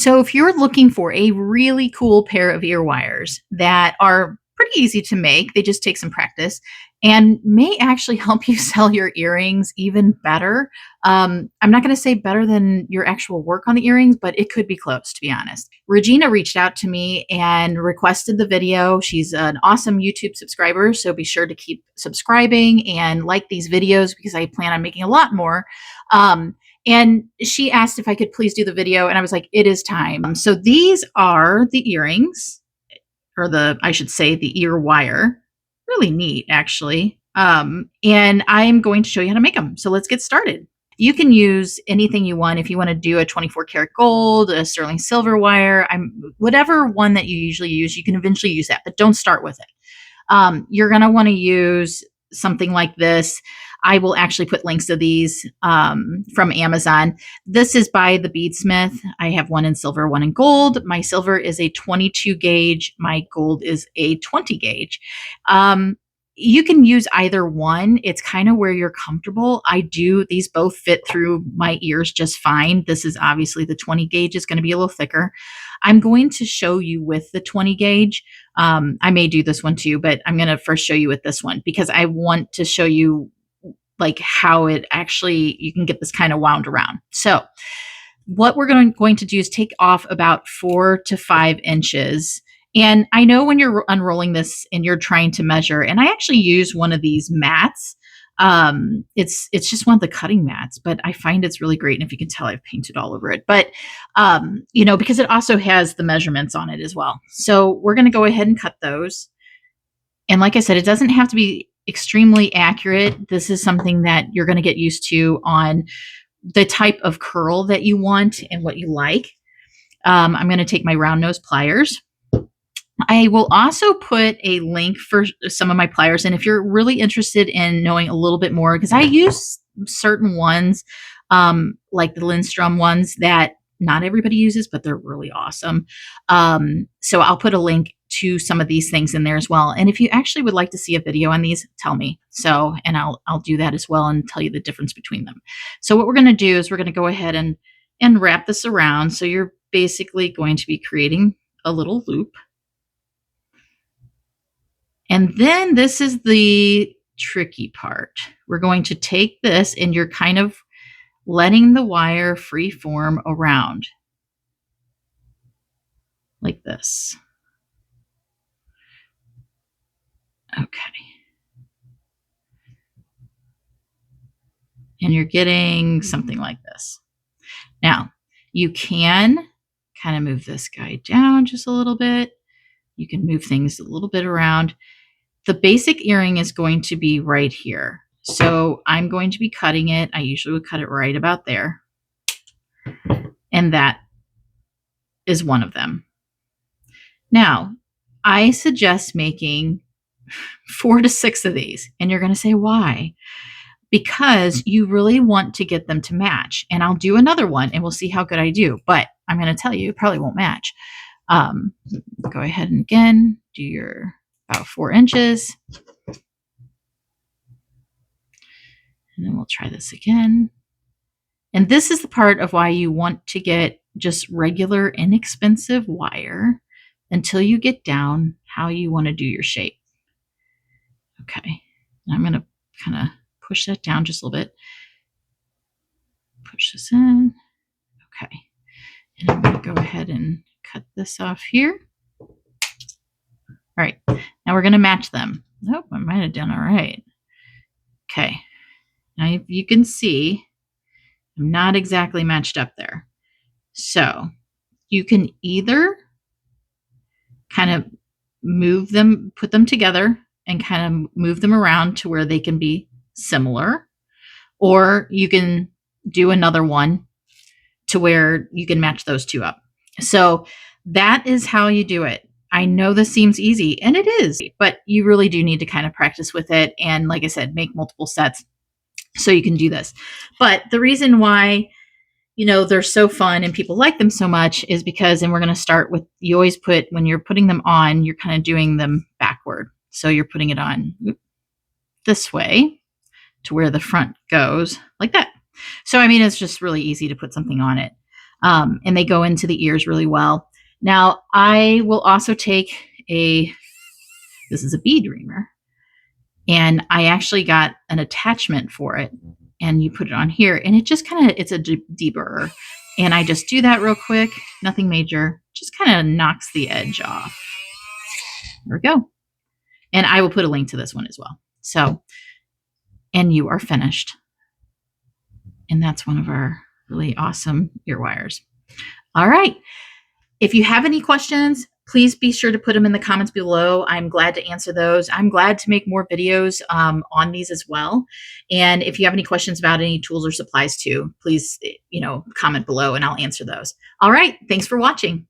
So, if you're looking for a really cool pair of ear wires that are pretty easy to make, they just take some practice and may actually help you sell your earrings even better. I'm not going to say better than your actual work on the earrings, but it could be close, to be honest. Regina reached out to me and requested the video. She's an awesome YouTube subscriber, so be sure to keep subscribing and like these videos because I plan on making a lot more. And she asked if I could please do the video, and I was like, it is time. So these are the earrings, or I should say, the ear wire. Really neat, actually. And I'm going to show you how to make them. So let's get started. You can use anything you want. If you want to do a 24 karat gold, a sterling silver wire, whatever one that you usually use, you can eventually use that, but don't start with it. You're going to want to use something like this. I will actually put links to these from Amazon. This is by the Beadsmith. I have one in silver, one in gold. My silver is a 22 gauge. My gold is a 20 gauge. You can use either one. It's kind of where you're comfortable. These both fit through my ears just fine. This is obviously the 20 gauge is going to be a little thicker. I'm going to show you with the 20 gauge. I may do this one too, but I'm going to first show you with this one because I want to show you like how it actually, you can get this kind of wound around. So what we're going to do is take off about 4 to 5 inches. And I know when you're unrolling this and you're trying to measure, and I actually use one of these mats. It's just one of the cutting mats, but I find it's really great. And if you can tell, I've painted all over it, but because it also has the measurements on it as well. So we're going to go ahead and cut those. And like I said, it doesn't have to be extremely accurate. This is something that you're going to get used to on the type of curl that you want and what you like. I'm going to take my round nose pliers. I will also put a link for some of my pliers. And if you're really interested in knowing a little bit more, because I use certain ones, like the Lindstrom ones that not everybody uses, but they're really awesome. So I'll put a link to some of these things in there as well. And if you actually would like to see a video on these, tell me. So, and I'll do that as well and tell you the difference between them. So what we're going to do is we're going to go ahead and wrap this around. So you're basically going to be creating a little loop. And then this is the tricky part. We're going to take this and you're kind of letting the wire free form around like this. Okay. And you're getting something like this. Now, you can kind of move this guy down just a little bit. You can move things a little bit around. The basic earring is going to be right here. So I'm going to be cutting it. I usually would cut it right about there. And that is one of them. Now, I suggest making 4 to 6 of these. And you're going to say, why? Because you really want to get them to match. And I'll do another one and we'll see how good I do. But I'm going to tell you, it probably won't match. Go ahead and again, do your about 4 inches. And then we'll try this again. And this is the part of why you want to get just regular, inexpensive wire until you get down how you want to do your shape. Okay. And I'm going to kind of push that down just a little bit. Push this in. Okay. And I'm going to go ahead and cut this off here. All right. Now we're going to match them. Oh, I might have done all right. Okay. Now you can see I'm not exactly matched up there. So you can either kind of move them, put them together and kind of move them around to where they can be similar, or you can do another one to where you can match those two up. So that is how you do it. I know this seems easy, and it is, but you really do need to kind of practice with it. And like I said, make multiple sets so you can do this. But the reason why, they're so fun and people like them so much is because, and we're going to start with, you always put, when you're putting them on, you're kind of doing them backward. So you're putting it on this way to where the front goes like that. So, I mean, it's just really easy to put something on it. And they go into the ears really well. Now, I will also take this is a bead reamer, and I actually got an attachment for it, and you put it on here, and it just kind of, it's a deburrer. And I just do that real quick, nothing major, just kind of knocks the edge off. There we go. And I will put a link to this one as well. So, and you are finished. And that's one of our really awesome ear wires. All right. If you have any questions, please be sure to put them in the comments below. I'm glad to answer those. I'm glad to make more videos on these as well. And if you have any questions about any tools or supplies too, please, comment below and I'll answer those. All right. Thanks for watching.